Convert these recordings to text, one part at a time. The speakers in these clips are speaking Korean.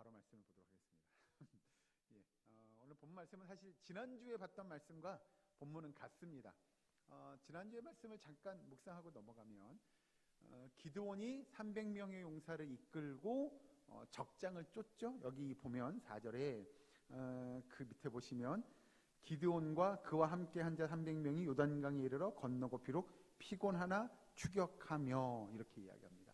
바로 말씀을 보도록 하겠습니다. 예, 오늘 본 말씀은 사실 지난주에 봤던 말씀과 본문은 같습니다. 지난주의 말씀을 잠깐 묵상하고 넘어가면 기드온이 300명의 용사를 이끌고 적장을 쫓죠. 여기 보면 4절에 그 밑에 보시면 기드온과 그와 함께 한 자 300명이 요단강에 이르러 건너고 비록 피곤하나 추격하며 이렇게 이야기합니다.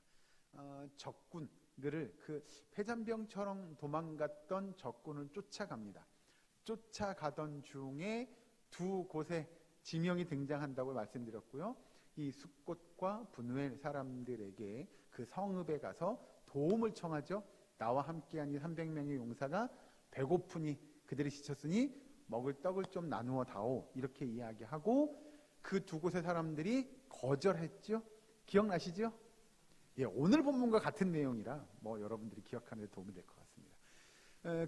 적군들을 그 패잔병처럼 도망갔던 적군을 쫓아갑니다. 쫓아가던 중에 두 곳에 지명이 등장한다고 말씀드렸고요. 이 숫곳과 분우엘 사람들에게 그 성읍에 가서 도움을 청하죠. 나와 함께한 이 300명의 용사가 배고프니 그들이 지쳤으니 먹을 떡을 좀 나누어 다오 이렇게 이야기하고 그 두 곳의 사람들이 거절했죠. 기억나시죠? 예, 오늘 본문과 같은 내용이라 여러분들이 기억하는 데 도움이 될 것 같습니다.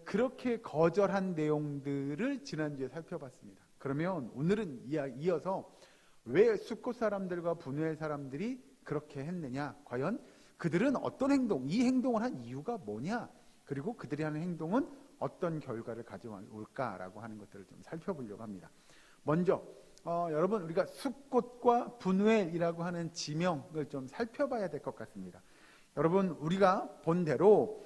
그렇게 거절한 내용들을 지난주에 살펴봤습니다. 그러면 오늘은 이어서 왜 숫곳 사람들과 분우엘 사람들이 그렇게 했느냐, 과연 그들은 어떤 행동, 이 행동을 한 이유가 뭐냐, 그리고 그들이 하는 행동은 어떤 결과를 가져올까라고 하는 것들을 좀 살펴보려고 합니다. 먼저 여러분, 우리가 숫곳과 분우엘이라고 하는 지명을 좀 살펴봐야 될 것 같습니다. 여러분, 우리가 본 대로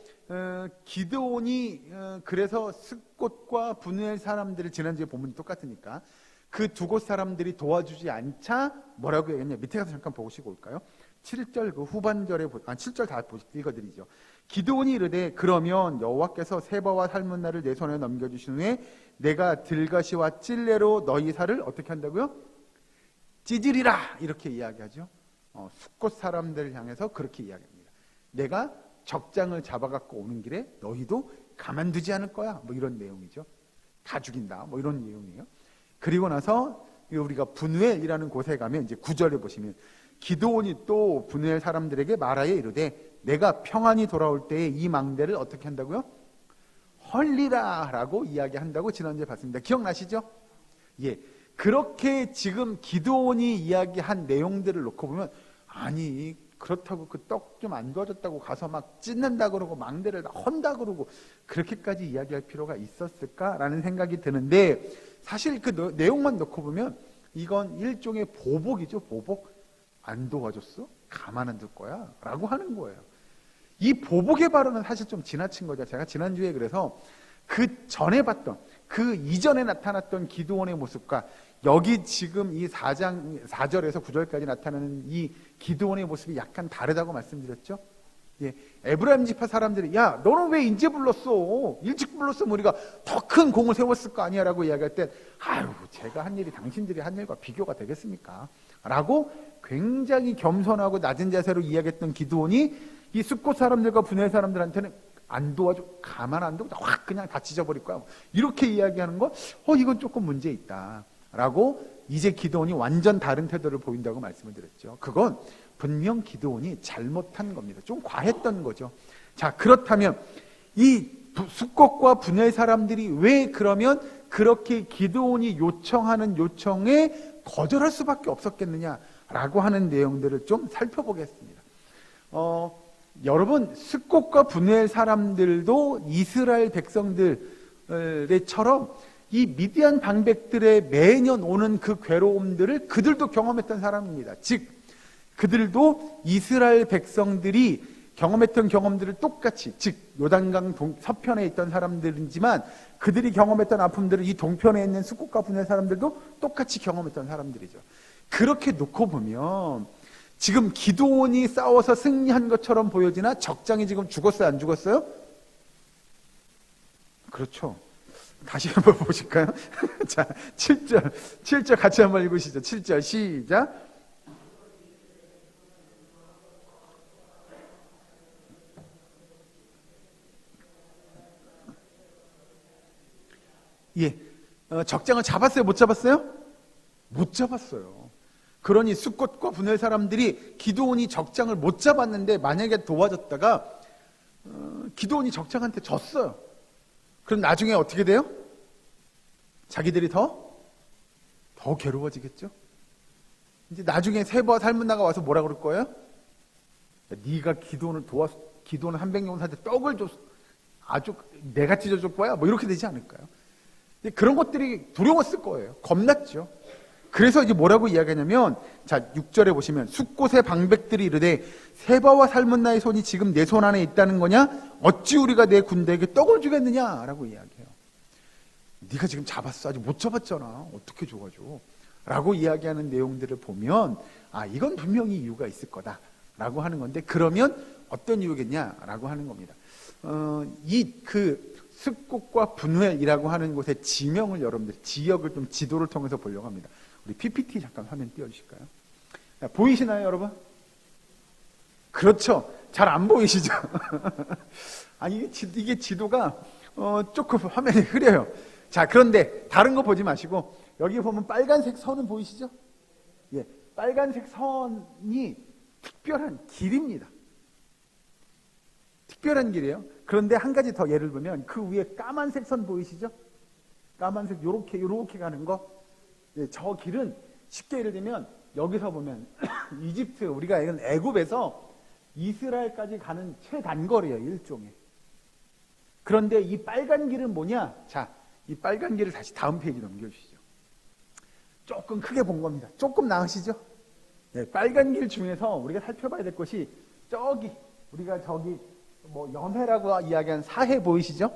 기드온이 그래서 숫곳과 분우엘 사람들을, 지난주에 본문이 똑같으니까 그 두 곳 사람들이 도와주지 않자 뭐라고 얘기했냐, 밑에 가서 잠깐 보시고 올까요? 7절 그 후반절에 7절 다 읽어드리죠. 기드온이 이르되 그러면 여호와께서 세바와 살문나를 내 손에 넘겨주신 후에 내가 들가시와 찔레로 너희 살을 어떻게 한다고요? 찢으리라 이렇게 이야기하죠. 숫곳 사람들을 향해서 그렇게 이야기합니다. 내가 적장을 잡아갖고 오는 길에 너희도 가만두지 않을 거야, 이런 내용이죠. 다 죽인다, 이런 내용이에요. 그리고 나서 우리가 분우엘이라는 곳에 가면 이제 9절에 보시면 기드온이 또 분우엘 사람들에게 말하여 이르되 내가 평안히 돌아올 때에 이 망대를 어떻게 한다고요? 헐리라 라고 이야기한다고 지난주에 봤습니다. 기억나시죠? 예, 그렇게 지금 기드온이 이야기한 내용들을 놓고 보면, 아니 그렇다고 그 떡 좀 안 좋아졌다고 가서 막 찢는다 그러고 망대를 다 헌다 그러고 그렇게까지 이야기할 필요가 있었을까라는 생각이 드는데, 사실 그 내용만 놓고 보면 이건 일종의 보복이죠. 보복. 안 도와줬어? 가만 안 둘 거야? 라고 하는 거예요. 이 보복의 발언은 사실 좀 지나친 거죠. 제가 지난주에 그래서 그 전에 봤던, 그 이전에 나타났던 기드온의 모습과 여기 지금 이 4절에서 9절까지 나타나는 이 기드온의 모습이 약간 다르다고 말씀드렸죠. 예, 에브라임 지파 사람들이 야, 너는 왜 이제 불렀어? 일찍 불렀으면 우리가 더 큰 공을 세웠을 거 아니야 라고 이야기할 때, 아유, 제가 한 일이 당신들이 한 일과 비교가 되겠습니까? 라고 굉장히 겸손하고 낮은 자세로 이야기했던 기드온이 이 숫곳 사람들과 분우엘 사람들한테는 안 도와줘, 가만 안 두고 확 그냥 다 찢어버릴 거야, 이렇게 이야기하는 거, 이건 조금 문제 있다 라고 이제 기드온이 완전 다른 태도를 보인다고 말씀을 드렸죠. 그건 분명 기드온이 잘못한 겁니다. 좀 과했던 거죠. 자, 그렇다면 이 숫곳과 분우엘 사람들이 왜 그러면 그렇게 기드온이 요청하는 요청에 거절할 수밖에 없었겠느냐라고 하는 내용들을 좀 살펴보겠습니다. 여러분, 숫곳과 분우엘 사람들도 이스라엘 백성들처럼 이 미디안 방백들의 매년 오는 그 괴로움들을 그들도 경험했던 사람입니다. 즉, 그들도 이스라엘 백성들이 경험했던 경험들을 똑같이, 즉 요단강 서편에 있던 사람들이지만 그들이 경험했던 아픔들을 이 동편에 있는 숫곳과 분우엘 사람들도 똑같이 경험했던 사람들이죠. 그렇게 놓고 보면 지금 기드온이 싸워서 승리한 것처럼 보여지나 적장이 지금 죽었어요, 안 죽었어요? 그렇죠. 다시 한번 보실까요? 자, 7절 같이 한번 읽으시죠. 7절 시작. 예, 적장을 잡았어요, 못 잡았어요? 못 잡았어요. 그러니 숫곳과 분우엘 사람들이 기드온이 적장을 못 잡았는데 만약에 도와줬다가 기드온이 적장한테 졌어요. 그럼 나중에 어떻게 돼요? 자기들이 더 괴로워지겠죠? 이제 나중에 세바와 살문나가 와서 뭐라 그럴 거예요? 네가 기드온을 도와서 기드온 300용사한테 떡을 줬어. 아주 내가 찢어줄 거야? 뭐 이렇게 되지 않을까요? 그런 것들이 두려웠을 거예요. 겁났죠. 그래서 이제 뭐라고 이야기하냐면, 자, 6절에 보시면, 숫곳의 방백들이 이르되 세바와 삶은 나의 손이 지금 내 손 안에 있다는 거냐? 어찌 우리가 내 군대에게 떡을 주겠느냐? 라고 이야기해요. 네가 지금 잡았어. 아직 못 잡았잖아. 어떻게 줘가줘? 라고 이야기하는 내용들을 보면, 아, 이건 분명히 이유가 있을 거다. 라고 하는 건데, 그러면 어떤 이유겠냐? 라고 하는 겁니다. 숫곳과 분웰이라고 하는 곳의 지명을 여러분들, 지역을 좀 지도를 통해서 보려고 합니다. 우리 PPT 잠깐 화면 띄워주실까요? 보이시나요, 여러분? 그렇죠. 잘 안 보이시죠? 아니, 이게 지도가 조금 화면이 흐려요. 자, 그런데 다른 거 보지 마시고 여기 보면 빨간색 선은 보이시죠? 예, 빨간색 선이 특별한 길입니다. 특별한 길이에요. 그런데 한 가지 더 예를 들면 그 위에 까만색 선 보이시죠? 까만색 요렇게 가는 거. 예, 저 길은 쉽게 예를 들면 여기서 보면 이집트, 우리가 애굽에서 이스라엘까지 가는 최단거리예요, 일종의. 그런데 이 빨간 길은 뭐냐? 자, 이 빨간 길을 다시 다음 페이지 넘겨주시죠. 조금 크게 본 겁니다. 조금 나으시죠? 네, 빨간 길 중에서 우리가 살펴봐야 될 것이 우리가 연해라고 이야기한 사해 보이시죠?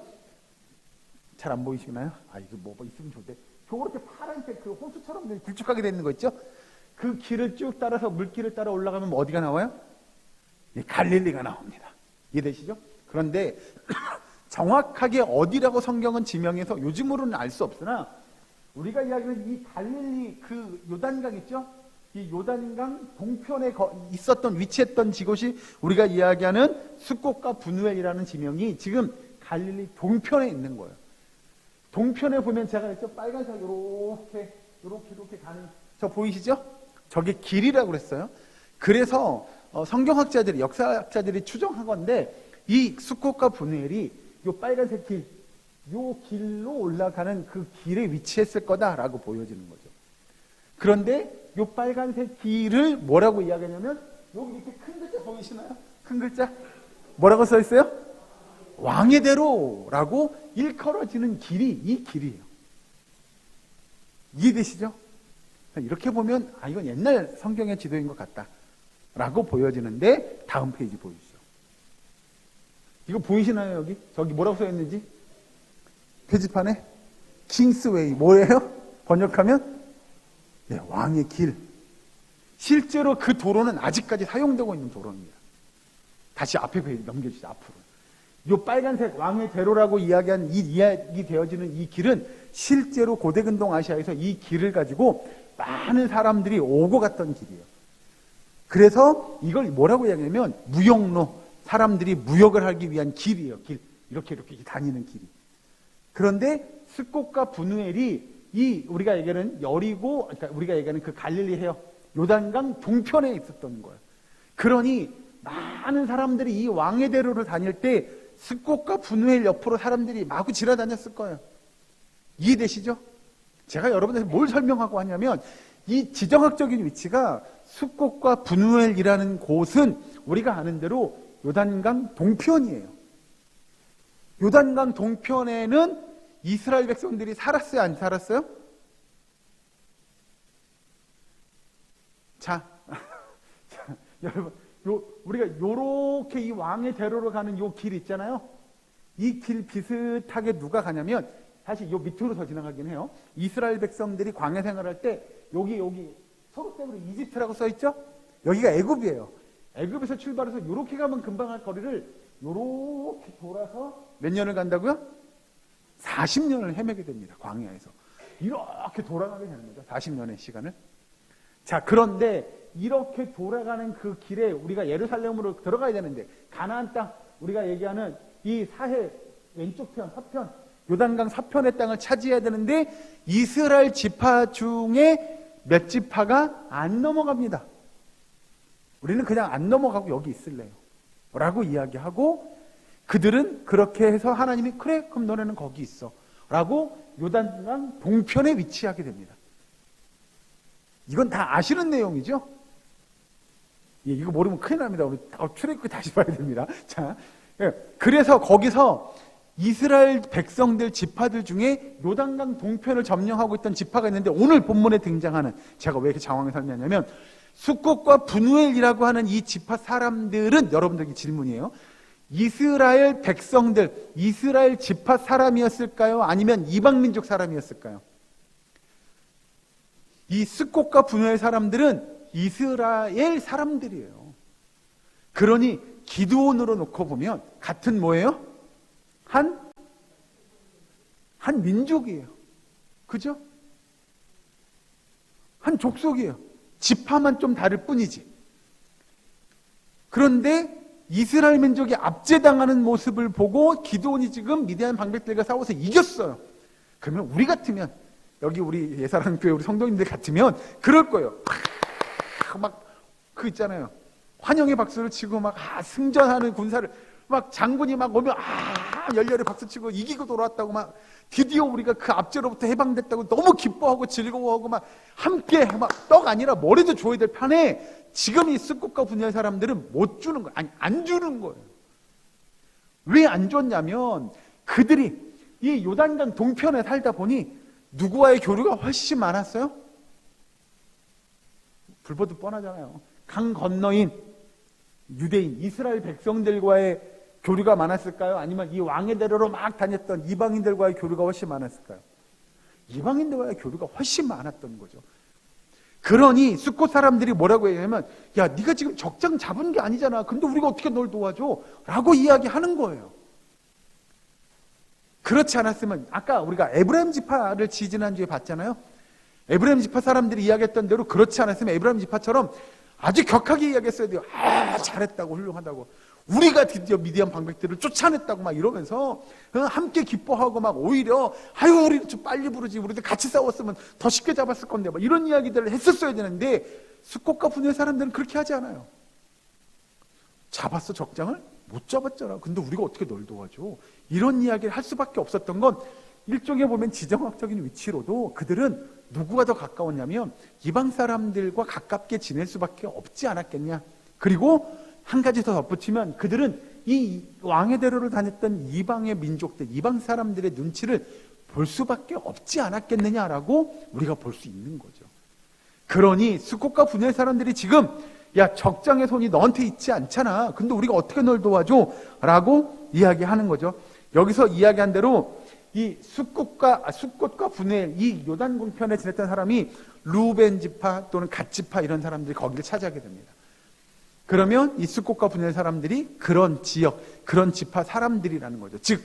잘 안 보이시나요? 아, 이거 뭐 있으면 좋대. 저렇게 파란색 그 호수처럼 길쭉하게 되는 거 있죠? 그 길을 쭉 따라서 물길을 따라 올라가면 어디가 나와요? 예, 갈릴리가 나옵니다. 이해되시죠? 그런데 정확하게 어디라고 성경은 지명해서 요즘으로는 알 수 없으나 우리가 이야기하는 이 갈릴리 그 요단강 있죠? 이 요단강 동편에 위치했던 지곳이 우리가 이야기하는 숫곳과 분웰이라는 지명이 지금 갈릴리 동편에 있는 거예요. 동편에 보면 제가 했죠? 빨간색 이렇게 가는 저 보이시죠? 저게 길이라고 그랬어요. 그래서 성경학자들이, 역사학자들이 추정한 건데 이 숫곳과 분웰이 요 빨간색 길, 요 길로 올라가는 그 길에 위치했을 거다라고 보여지는 거죠. 그런데 요 빨간색 길을 뭐라고 이야기하냐면 여기 이렇게 큰 글자 보이시나요? 큰 글자 뭐라고 써 있어요? 왕의 대로라고 일컬어지는 길이 이 길이에요. 이해되시죠? 이렇게 보면 이건 옛날 성경의 지도인 것 같다 라고 보여지는데 다음 페이지 보여주시죠. 이거 보이시나요? 여기? 저기 뭐라고 써 있는지? 표지판에 킹스웨이 뭐예요? 번역하면 네, 왕의 길. 실제로 그 도로는 아직까지 사용되고 있는 도로입니다. 다시 앞에 페이지 넘겨주시죠. 앞으로. 이 빨간색 왕의 대로라고 이야기 되어지는 이 길은 실제로 고대근동 아시아에서 이 길을 가지고 많은 사람들이 오고 갔던 길이에요. 그래서 이걸 뭐라고 이야기하냐면 무역로, 사람들이 무역을 하기 위한 길이에요. 길. 이렇게 다니는 길이. 그런데 숫곳과 분웰이 우리가 얘기하는 여리고, 그러니까 우리가 얘기하는 그 갈릴리 해역, 요단강 동편에 있었던 거예요. 그러니 많은 사람들이 이 왕의 대로를 다닐 때 숫곳과 분웰 옆으로 사람들이 마구 지나다녔을 거예요. 이해되시죠? 제가 여러분들한테 뭘 설명하고 하냐면 이 지정학적인 위치가 숫곳과 분웰이라는 곳은 우리가 아는 대로 요단강 동편이에요. 요단강 동편에는 이스라엘 백성들이 살았어요? 안 살았어요? 자, 여러분, 우리가 요렇게 이 왕의 대로로 가는 요 길 있잖아요. 이 길 비슷하게 누가 가냐면 사실 요 밑으로 더 지나가긴 해요. 이스라엘 백성들이 광야 생활할 때 여기 초록색으로 이집트라고 써있죠? 여기가 애굽이에요. 애굽에서 출발해서 요렇게 가면 금방 할 거리를 요렇게 돌아서 몇 년을 간다고요? 40년을 헤매게 됩니다. 광야에서. 이렇게 돌아가게 되는 거죠. 40년의 시간을. 자, 그런데 이렇게 돌아가는 그 길에 우리가 예루살렘으로 들어가야 되는데 가나안 땅, 우리가 얘기하는 이 사해 왼쪽 편, 서편, 요단강 서편의 땅을 차지해야 되는데 이스라엘 지파 중에 몇 지파가 안 넘어갑니다. 우리는 그냥 안 넘어가고 여기 있을래요 라고 이야기하고 그들은 그렇게 해서 하나님이 그래 그럼 너네는 거기 있어 라고 요단강 동편에 위치하게 됩니다. 이건 다 아시는 내용이죠? 예, 이거 모르면 큰일 납니다. 우리 출애굽기 다시 봐야 됩니다. 자, 예, 그래서 거기서 이스라엘 백성들 지파들 중에 요단강 동편을 점령하고 있던 지파가 있는데 오늘 본문에 등장하는, 제가 왜 이렇게 장황하게 설명하냐면 숫꽃과 분우엘이라고 하는 이 지파 사람들은, 여러분들에게 질문이에요. 이스라엘 백성들, 이스라엘 지파 사람이었을까요? 아니면 이방민족 사람이었을까요? 이 숫꽃과 분우엘 사람들은 이스라엘 사람들이에요. 그러니 기드온으로 놓고 보면 같은 뭐예요? 한 민족이에요. 그죠? 한 족속이에요. 지파만 좀 다를 뿐이지. 그런데 이스라엘 민족이 압제당하는 모습을 보고 기드온이 지금 미디안 방백들과 싸워서 이겼어요. 그러면 우리 같으면, 여기 우리 예사랑 교회 우리 성도님들 같으면 그럴 거예요. 막 그 있잖아요. 환영의 박수를 치고 막 승전하는 군사를 막 장군이 막 오면 열렬히 박수치고 이기고 돌아왔다고, 막 드디어 우리가 그 압제로부터 해방됐다고 너무 기뻐하고 즐거워하고 막 함께 막 떡 아니라 머리도 줘야 될 판에 지금 이 숫꽃과 분야의 사람들은 못 주는 거예요. 아니, 안 주는 거예요. 왜 안 줬냐면 그들이 이 요단강 동편에 살다 보니 누구와의 교류가 훨씬 많았어요? 불보듯 뻔하잖아요. 강 건너인 유대인, 이스라엘 백성들과의 교류가 많았을까요? 아니면 이 왕의 대로로 막 다녔던 이방인들과의 교류가 훨씬 많았을까요? 이방인들과의 교류가 훨씬 많았던 거죠. 그러니 숫꽃 사람들이 뭐라고 얘기하면, 야, 네가 지금 적장 잡은 게 아니잖아. 근데 우리가 어떻게 널 도와줘? 라고 이야기하는 거예요. 그렇지 않았으면, 아까 우리가 에브라임 지파를 지지난주에 봤잖아요. 에브라임 지파 사람들이 이야기했던 대로 그렇지 않았으면 에브라임 지파처럼 아주 격하게 이야기했어야 돼요. 잘했다고, 훌륭하다고. 우리가 드디어 미디안 방백들을 쫓아냈다고 막 이러면서 함께 기뻐하고, 막 오히려 우리 좀 빨리 부르지, 우리들 같이 싸웠으면 더 쉽게 잡았을 건데, 막 이런 이야기들을 했었어야 되는데 숫꽃과 분야의 사람들은 그렇게 하지 않아요. 잡았어, 적장을? 못 잡았잖아. 근데 우리가 어떻게 널 도와줘? 이런 이야기를 할 수밖에 없었던 건, 일종의 보면 지정학적인 위치로도 그들은 누구가 더 가까웠냐면 이방 사람들과 가깝게 지낼 수밖에 없지 않았겠냐. 그리고 한 가지 더 덧붙이면 그들은 이 왕의 대로를 다녔던 이방의 민족들, 이방 사람들의 눈치를 볼 수밖에 없지 않았겠느냐라고 우리가 볼 수 있는 거죠. 그러니 숫꽃과 분야의 사람들이 지금, 야, 적장의 손이 너한테 있지 않잖아. 근데 우리가 어떻게 널 도와줘? 라고 이야기하는 거죠. 여기서 이야기한 대로 이 숫꽃과 분야엘, 이 요단 공편에 지냈던 사람이 루벤 지파 또는 갓 지파, 이런 사람들이 거기를 차지하게 됩니다. 그러면 이 숫꽃과 분야엘 사람들이 그런 지역, 그런 지파 사람들이라는 거죠. 즉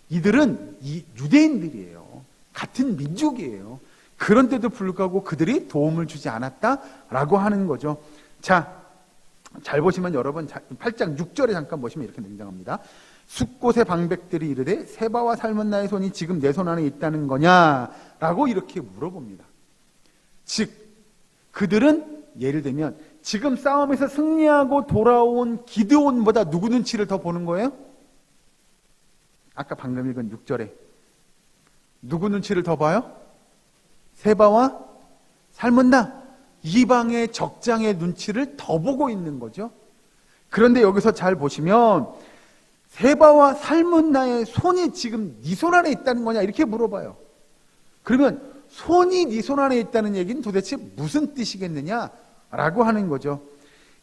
이들은 이 유대인들이에요. 같은 민족이에요. 그런데도 불구하고 그들이 도움을 주지 않았다라고 하는 거죠. 자, 잘 보시면 여러분 8장 6절에 잠깐 보시면 이렇게 등장합니다. 숫꽃의 방백들이 이르되 세바와 살문나의 손이 지금 내 손 안에 있다는 거냐라고 이렇게 물어봅니다. 즉 그들은 예를 들면 지금 싸움에서 승리하고 돌아온 기드온보다 누구 눈치를 더 보는 거예요? 아까 방금 읽은 6절에 누구 눈치를 더 봐요? 세바와 살문나, 이방의 적장의 눈치를 더 보고 있는 거죠. 그런데 여기서 잘 보시면 세바와 살문나의 손이 지금 네 손 안에 있다는 거냐 이렇게 물어봐요. 그러면 손이 네 손 안에 있다는 얘기는 도대체 무슨 뜻이겠느냐라고 하는 거죠.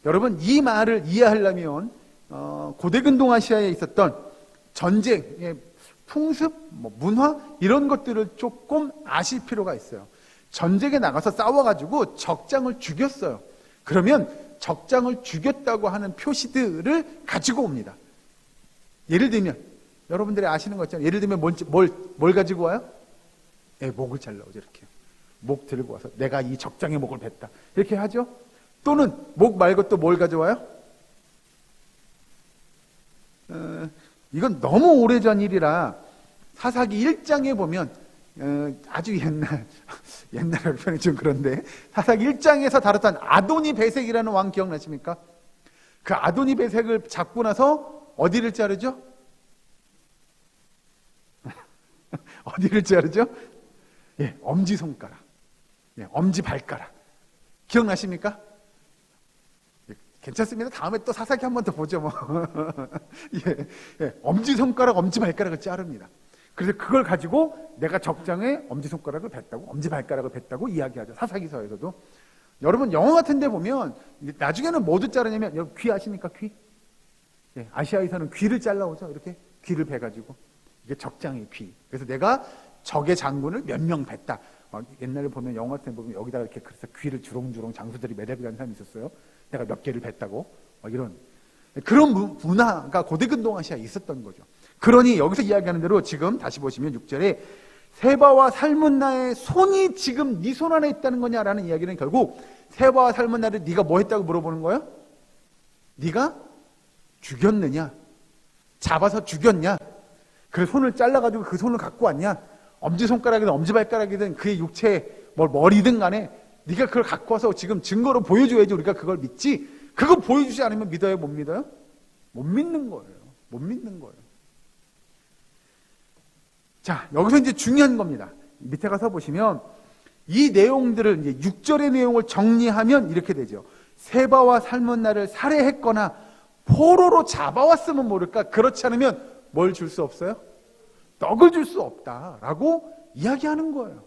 여러분 이 말을 이해하려면 고대 근동아시아에 있었던 전쟁의 풍습, 문화 이런 것들을 조금 아실 필요가 있어요. 전쟁에 나가서 싸워가지고 적장을 죽였어요. 그러면 적장을 죽였다고 하는 표시들을 가지고 옵니다. 예를 들면 여러분들이 아시는 거 있잖아요. 예를 들면 뭘 가지고 와요? 목을 잘라오죠. 이렇게 목 들고 와서 내가 이 적장의 목을 뱉다 이렇게 하죠. 또는 목 말고 또 뭘 가져와요? 이건 너무 오래전 일이라 사사기 1장에 보면 아주 옛날 표현이 좀 그런데 사사기 1장에서 다뤘던 아도니 베색이라는 왕 기억나십니까? 그 아도니 베색을 잡고 나서 어디를 자르죠? 어디를 자르죠? 예, 엄지손가락, 예, 엄지발가락. 기억나십니까? 괜찮습니다. 다음에 또 사사기 한 번 더 보죠 뭐. 엄지손가락, 엄지발가락을 자릅니다. 그래서 그걸 가지고 내가 적장에 엄지손가락을 뱉다고, 엄지발가락을 뱉다고 이야기하죠. 사사기서에서도. 여러분 영화 같은 데 보면 나중에는 뭐도 자르냐면, 여러분 귀 아십니까? 귀? 아시아에서는 귀를 잘라오죠. 이렇게 귀를 베가지고. 이게 적장의 귀. 그래서 내가 적의 장군을 몇 명 뱉다. 옛날에 보면 영화 같은 데 보면 여기다가 이렇게 그래서 귀를 주렁주렁 장수들이 매달고 가는 사람이 있었어요. 내가 몇 개를 뱉다고. 이런 그런 문화가 고대근동아시아에 있었던 거죠. 그러니 여기서 이야기하는 대로 지금 다시 보시면 6절에 세바와 살문나의 손이 지금 네 손 안에 있다는 거냐라는 이야기는 결국 세바와 살문나를 네가 뭐 했다고 물어보는 거예요? 네가 죽였느냐? 잡아서 죽였냐? 그 손을 잘라가지고 그 손을 갖고 왔냐? 엄지손가락이든 엄지발가락이든 그의 육체에 머리든 간에 네가 그걸 갖고 와서 지금 증거로 보여줘야지 우리가 그걸 믿지. 그거 보여주지 않으면 믿어요? 못 믿어요? 못 믿는 거예요. 못 믿는 거예요. 자, 여기서 이제 중요한 겁니다. 밑에 가서 보시면 이 내용들을 이제 6절의 내용을 정리하면 이렇게 되죠. 세바와 살문나를 살해했거나 포로로 잡아왔으면 모를까. 그렇지 않으면 뭘 줄 수 없어요? 떡을 줄 수 없다라고 이야기하는 거예요.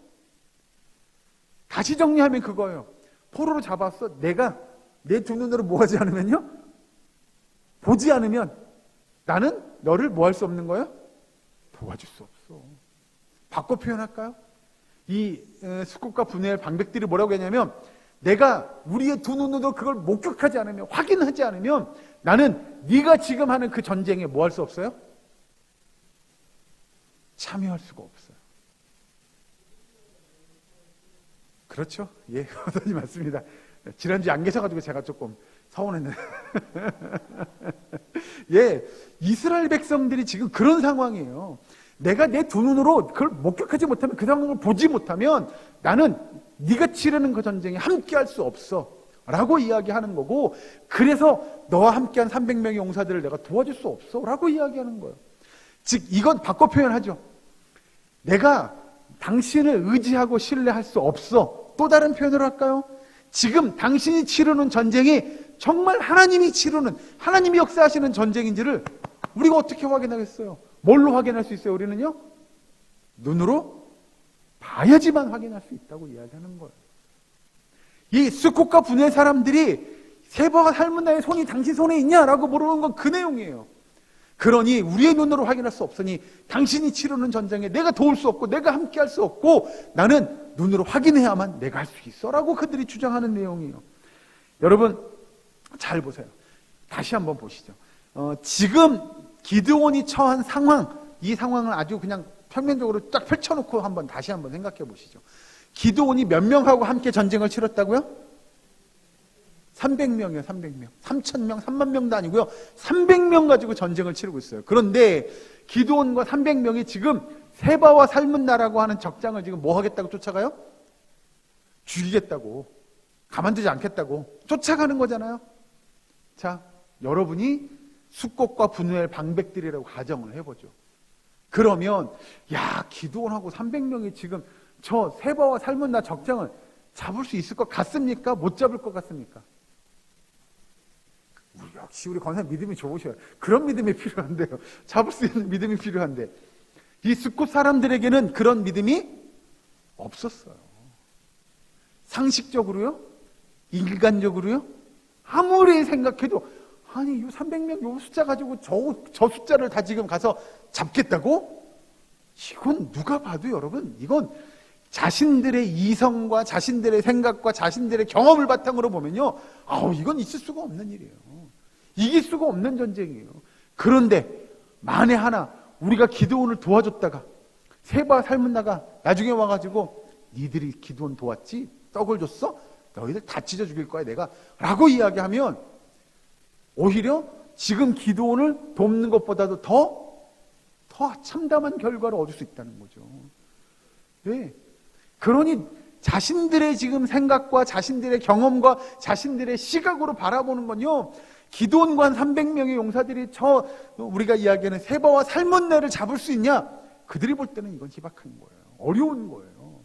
다시 정리하면 그거예요. 포로로 잡았어. 내가 내 두 눈으로 뭐 하지 않으면요? 보지 않으면 나는 너를 뭐 할 수 없는 거예요? 도와줄 수 없어. 바꿔 표현할까요? 이 숙국과 분해의 방백들이 뭐라고 했냐면, 내가 우리의 두 눈으로 그걸 목격하지 않으면, 확인하지 않으면 나는 네가 지금 하는 그 전쟁에 뭐 할 수 없어요? 참여할 수가 없어요. 그렇죠? 예, 어머니 맞습니다. 지난주에 안 계셔가지고 제가 조금 서운했는데. 예, 이스라엘 백성들이 지금 그런 상황이에요. 내가 내 두 눈으로 그걸 목격하지 못하면, 그 상황을 보지 못하면 나는 네가 치르는 그 전쟁에 함께할 수 없어 라고 이야기하는 거고, 그래서 너와 함께한 300명의 용사들을 내가 도와줄 수 없어 라고 이야기하는 거예요. 즉 이건 바꿔 표현하죠. 내가 당신을 의지하고 신뢰할 수 없어. 또 다른 표현으로 할까요? 지금 당신이 치르는 전쟁이 정말 하나님이 치르는, 하나님이 역사하시는 전쟁인지를 우리가 어떻게 확인하겠어요? 뭘로 확인할 수 있어요? 우리는요? 눈으로 봐야지만 확인할 수 있다고 이야기하는 거예요. 이 스콧과 분의 사람들이 세바와 살문나의 손이 당신 손에 있냐라고 물어보는 건 그 내용이에요. 그러니 우리의 눈으로 확인할 수 없으니 당신이 치르는 전쟁에 내가 도울 수 없고 내가 함께 할 수 없고 나는 눈으로 확인해야만 내가 할 수 있어 라고 그들이 주장하는 내용이에요. 여러분 잘 보세요. 다시 한번 보시죠. 지금 기드온이 처한 상황, 이 상황을 아주 그냥 평면적으로 딱 펼쳐놓고 다시 한번 생각해 보시죠. 기드온이 몇 명하고 함께 전쟁을 치렀다고요? 300명이에요. 300명. 3,000명, 3만 명도 아니고요. 300명 가지고 전쟁을 치르고 있어요. 그런데 기드온과 300명이 지금 세바와 살문나라고 하는 적장을 지금 뭐 하겠다고 쫓아가요? 죽이겠다고, 가만두지 않겠다고 쫓아가는 거잖아요. 자, 여러분이 숙곡과 분우엘 방백들이라고 가정을 해보죠. 그러면 야, 기드온하고 300명이 지금 저 세바와 살문나 적장을 잡을 수 있을 것 같습니까? 못 잡을 것 같습니까? 역시 우리 권사님 믿음이 좋으셔요. 그런 믿음이 필요한데요. 잡을 수 있는 믿음이 필요한데 이 숙곳 사람들에게는 그런 믿음이 없었어요. 상식적으로요? 인간적으로요? 아무리 생각해도 아니 이 300명 요 숫자 가지고 저 숫자를 다 지금 가서 잡겠다고? 이건 누가 봐도 여러분 이건 자신들의 이성과 자신들의 생각과 자신들의 경험을 바탕으로 보면요, 이건 있을 수가 없는 일이에요. 이길 수가 없는 전쟁이에요. 그런데 만에 하나 우리가 기드온을 도와줬다가 세바 살문나가 나중에 와가지고 니들이 기드온 도왔지? 떡을 줬어? 너희들 다 찢어 죽일 거야 내가 라고 이야기하면 오히려 지금 기드온을 돕는 것보다도 더 참담한 결과를 얻을 수 있다는 거죠. 네. 그러니 자신들의 지금 생각과 자신들의 경험과 자신들의 시각으로 바라보는 건요, 기드온과 300명의 용사들이 우리가 이야기하는 세바와 살문나를 잡을 수 있냐? 그들이 볼 때는 이건 희박한 거예요. 어려운 거예요.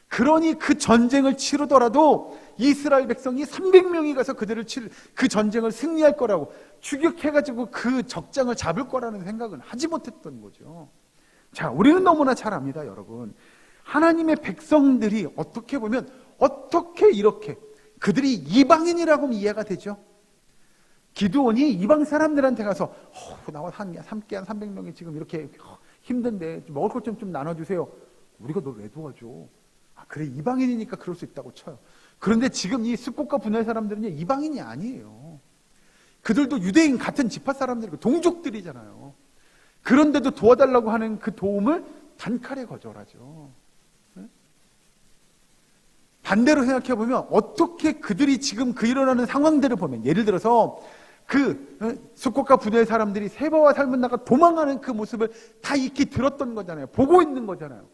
그러니 그 전쟁을 치르더라도 이스라엘 백성이 300명이 가서 그 전쟁을 승리할 거라고 추격해가지고 그 적장을 잡을 거라는 생각은 하지 못했던 거죠. 자, 우리는 너무나 잘 압니다, 여러분. 하나님의 백성들이 어떻게 보면 어떻게 이렇게 그들이 이방인이라고 하면 이해가 되죠. 기드온이 이방 사람들한테 가서 나와 함께한 300명이 지금 이렇게 힘든데 먹을 것 좀 나눠주세요. 우리가 너 왜 도와줘? 그래, 이방인이니까 그럴 수 있다고 쳐요. 그런데 지금 이 숫꽃과 분야의 사람들은 이방인이 아니에요. 그들도 유대인 같은 지파 사람들이고 동족들이잖아요. 그런데도 도와달라고 하는 그 도움을 단칼에 거절하죠. 반대로 생각해보면 어떻게 그들이 지금 그 일어나는 상황들을 보면, 예를 들어서 그 숫꽃과 분야의 사람들이 세바와 살문나가 도망가는 그 모습을 다 익히 들었던 거잖아요. 보고 있는 거잖아요.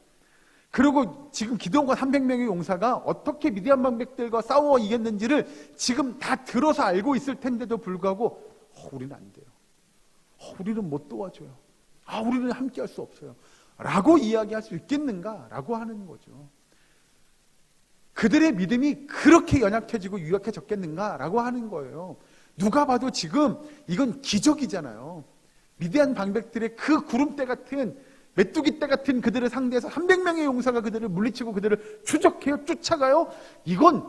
그리고 지금 기드온과 300명의 용사가 어떻게 미디안 방백들과 싸워 이겼는지를 지금 다 들어서 알고 있을 텐데도 불구하고 우리는 안 돼요. 우리는 못 도와줘요. 우리는 함께 할 수 없어요. 라고 이야기할 수 있겠는가? 라고 하는 거죠. 그들의 믿음이 그렇게 연약해지고 유약해졌겠는가? 라고 하는 거예요. 누가 봐도 지금 이건 기적이잖아요. 미디안 방백들의 그 구름대 같은 메뚜기 떼 같은 그들을 상대해서 300명의 용사가 그들을 물리치고 그들을 추적해요, 쫓아가요. 이건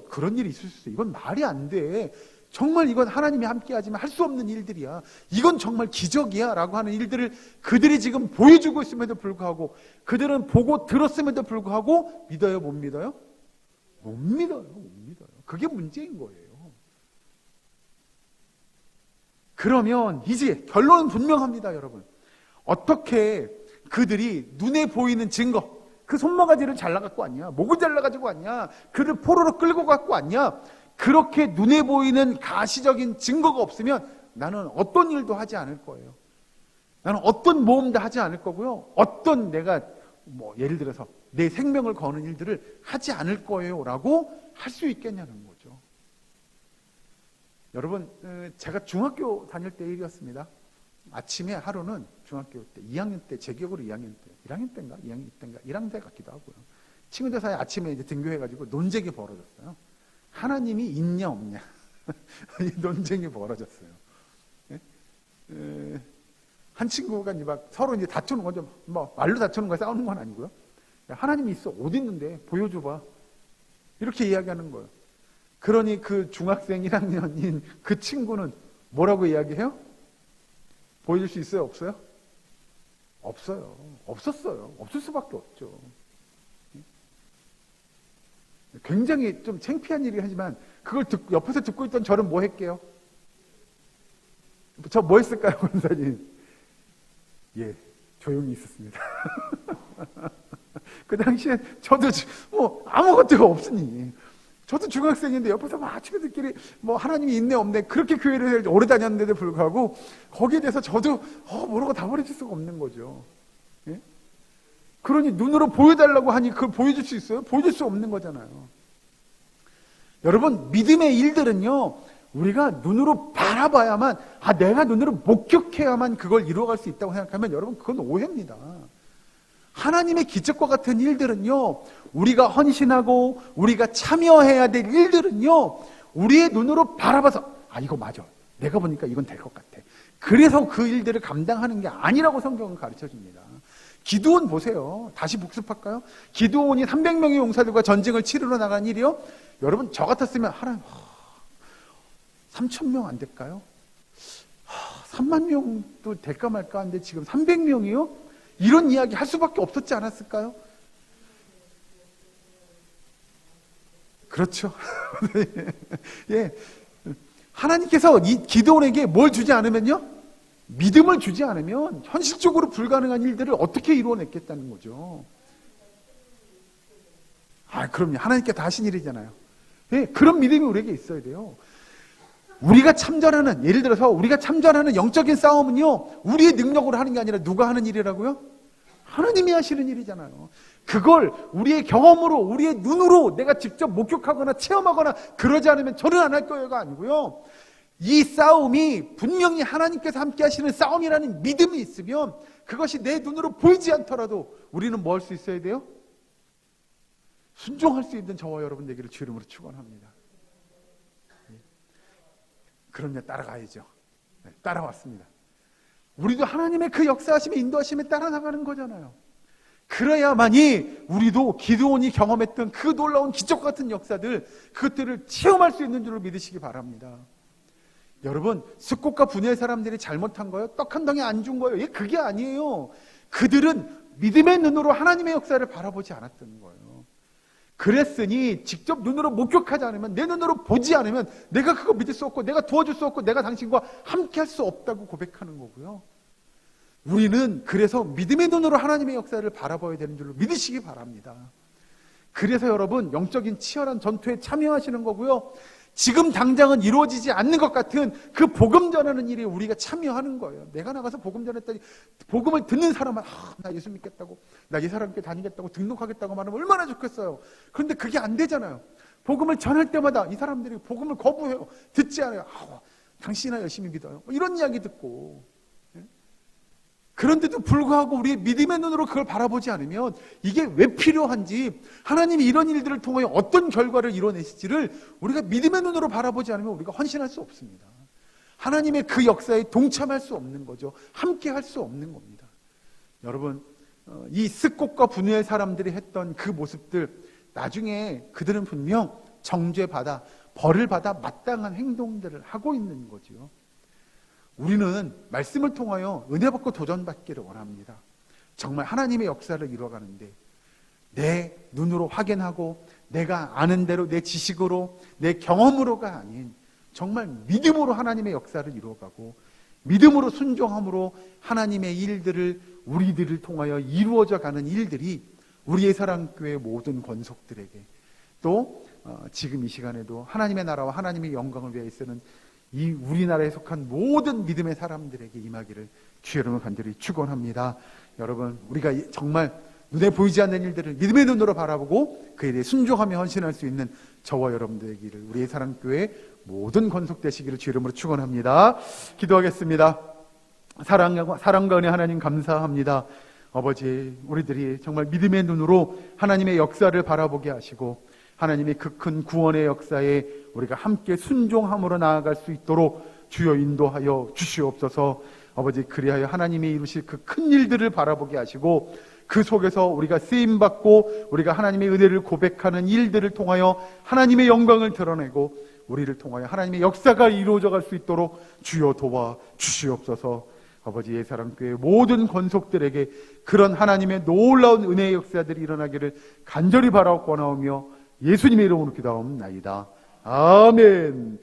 그런 일이 있을 수 있어요. 이건 말이 안 돼. 정말 이건 하나님이 함께하지만 할 수 없는 일들이야. 이건 정말 기적이야 라고 하는 일들을 그들이 지금 보여주고 있음에도 불구하고, 그들은 보고 들었음에도 불구하고 믿어요, 못 믿어요? 못 믿어요, 못 믿어요. 그게 문제인 거예요. 그러면 이제 결론은 분명합니다, 여러분. 어떻게 그들이 눈에 보이는 증거, 그 손모가지를 잘라갖고 왔냐, 목을 잘라가지고 왔냐, 그를 포로로 끌고 갖고 왔냐, 그렇게 눈에 보이는 가시적인 증거가 없으면 나는 어떤 일도 하지 않을 거예요. 나는 어떤 모험도 하지 않을 거고요. 어떤 내가 예를 들어서 내 생명을 거는 일들을 하지 않을 거예요 라고 할 수 있겠냐는 거죠. 여러분, 제가 중학교 다닐 때 일이었습니다. 아침에 하루는 중학교 때 2학년 때, 제 기억으로 2학년 때인가 2학년 때인가 1학년 때 같기도 하고요. 친구들 사이에 아침에 이제 등교해가지고 논쟁이 벌어졌어요. 하나님이 있냐 없냐 이 논쟁이 벌어졌어요. 한 친구가 막 서로 이제 다투는 거죠. 말로 다투는 거야, 싸우는 건 아니고요. 하나님이 있어, 어디 있는데 보여줘봐, 이렇게 이야기하는 거예요. 그러니 그 중학생 1학년인 그 친구는 뭐라고 이야기해요? 보여줄 수 있어요, 없어요? 없어요. 없었어요. 없을 수밖에 없죠. 굉장히 좀 창피한 일이긴 하지만 그걸 옆에서 듣고 있던 저는 뭐 했게요? 저 뭐 했을까요, 권사님? 예, 조용히 있었습니다. 그 당시에 저도 아무것도 없으니, 저도 중학생인데 옆에서 막 친구들끼리 하나님이 있네 없네 그렇게 교회를 오래 다녔는데도 불구하고 거기에 대해서 저도 모르고 다 버려질 수가 없는 거죠. 예? 그러니 눈으로 보여달라고 하니 그걸 보여줄 수 있어요? 보여줄 수 없는 거잖아요. 여러분, 믿음의 일들은요, 우리가 눈으로 바라봐야만, 내가 눈으로 목격해야만 그걸 이루어갈 수 있다고 생각하면 여러분, 그건 오해입니다. 하나님의 기적과 같은 일들은요, 우리가 헌신하고 우리가 참여해야 될 일들은요, 우리의 눈으로 바라봐서 이거 맞아, 내가 보니까 이건 될 것 같아, 그래서 그 일들을 감당하는 게 아니라고 성경은 가르쳐줍니다. 기드온 보세요. 다시 복습할까요? 기드온이 300명의 용사들과 전쟁을 치르러 나간 일이요, 여러분 저 같았으면 하나님 3,000명 안 될까요? 3만 명도 될까 말까 하는데 지금 300명이요? 이런 이야기 할 수밖에 없었지 않았을까요? 그렇죠. 예. 하나님께서 이 기드온에게 뭘 주지 않으면요? 믿음을 주지 않으면 현실적으로 불가능한 일들을 어떻게 이루어냈겠다는 거죠. 그럼요. 하나님께 다 하신 일이잖아요. 예, 그런 믿음이 우리에게 있어야 돼요. 우리가 참전하는, 예를 들어서 우리가 참전하는 영적인 싸움은요, 우리의 능력으로 하는 게 아니라 누가 하는 일이라고요? 하나님이 하시는 일이잖아요. 그걸 우리의 경험으로, 우리의 눈으로 내가 직접 목격하거나 체험하거나 그러지 않으면 저는 안 할 거예요가 아니고요, 이 싸움이 분명히 하나님께서 함께 하시는 싸움이라는 믿음이 있으면 그것이 내 눈으로 보이지 않더라도 우리는 뭐 할 수 있어야 돼요? 순종할 수 있는 저와 여러분 되기를 주 이름으로 축원합니다. 그럼요, 따라가야죠. 네, 따라왔습니다. 우리도 하나님의 그 역사하심에 인도하심에 따라 나가는 거잖아요. 그래야만이 우리도 기드온이 경험했던 그 놀라운 기적 같은 역사들, 그것들을 체험할 수 있는 줄을 믿으시기 바랍니다. 여러분, 숫꽃과 분야의 사람들이 잘못한 거예요? 떡 한 덩이 안 준 거예요? 그게 아니에요. 그들은 믿음의 눈으로 하나님의 역사를 바라보지 않았던 거예요. 그랬으니 직접 눈으로 목격하지 않으면, 내 눈으로 보지 않으면 내가 그거 믿을 수 없고, 내가 도와줄 수 없고, 내가 당신과 함께 할 수 없다고 고백하는 거고요. 우리는 그래서 믿음의 눈으로 하나님의 역사를 바라봐야 되는 줄로 믿으시기 바랍니다. 그래서 여러분, 영적인 치열한 전투에 참여하시는 거고요. 지금 당장은 이루어지지 않는 것 같은 그 복음 전하는 일에 우리가 참여하는 거예요. 내가 나가서 복음 전했더니 복음을 듣는 사람은 나 예수 믿겠다고, 나 이 사람께 다니겠다고, 등록하겠다고 말하면 얼마나 좋겠어요. 그런데 그게 안 되잖아요. 복음을 전할 때마다 이 사람들이 복음을 거부해요. 듣지 않아요. 당신이나 열심히 믿어요. 이런 이야기 듣고. 그런데도 불구하고 우리의 믿음의 눈으로 그걸 바라보지 않으면 이게 왜 필요한지, 하나님이 이런 일들을 통하여 어떤 결과를 이뤄내실지를 우리가 믿음의 눈으로 바라보지 않으면 우리가 헌신할 수 없습니다. 하나님의 그 역사에 동참할 수 없는 거죠. 함께 할 수 없는 겁니다. 여러분, 이 숫꽃과 분야의 사람들이 했던 그 모습들, 나중에 그들은 분명 정죄받아, 벌을 받아 마땅한 행동들을 하고 있는 거죠. 우리는 말씀을 통하여 은혜 받고 도전받기를 원합니다. 정말 하나님의 역사를 이루어가는데 내 눈으로 확인하고 내가 아는 대로 내 지식으로 내 경험으로가 아닌 정말 믿음으로 하나님의 역사를 이루어가고 믿음으로 순종함으로 하나님의 일들을 우리들을 통하여 이루어져 가는 일들이 우리의 사랑교회 모든 권속들에게, 또 지금 이 시간에도 하나님의 나라와 하나님의 영광을 위해 쓰는 이 우리나라에 속한 모든 믿음의 사람들에게 임하기를 주 여러분 간절히 축원합니다. 여러분, 우리가 정말 눈에 보이지 않는 일들을 믿음의 눈으로 바라보고 그에 대해 순종하며 헌신할 수 있는 저와 여러분들 되기를, 우리의 사랑교회 모든 건속되시기를 주 이름으로 축원합니다. 기도하겠습니다. 사랑과 은혜 하나님 감사합니다. 아버지, 우리들이 정말 믿음의 눈으로 하나님의 역사를 바라보게 하시고 하나님의 그 큰 구원의 역사에 우리가 함께 순종함으로 나아갈 수 있도록 주여 인도하여 주시옵소서. 아버지, 그리하여 하나님이 이루실 그 큰 일들을 바라보게 하시고 그 속에서 우리가 쓰임받고 우리가 하나님의 은혜를 고백하는 일들을 통하여 하나님의 영광을 드러내고 우리를 통하여 하나님의 역사가 이루어져 갈 수 있도록 주여 도와 주시옵소서. 아버지, 예사랑교회 모든 권속들에게 그런 하나님의 놀라운 은혜의 역사들이 일어나기를 간절히 바라고 원하오며 예수님의 이름으로 기도하옵나이다. 아멘.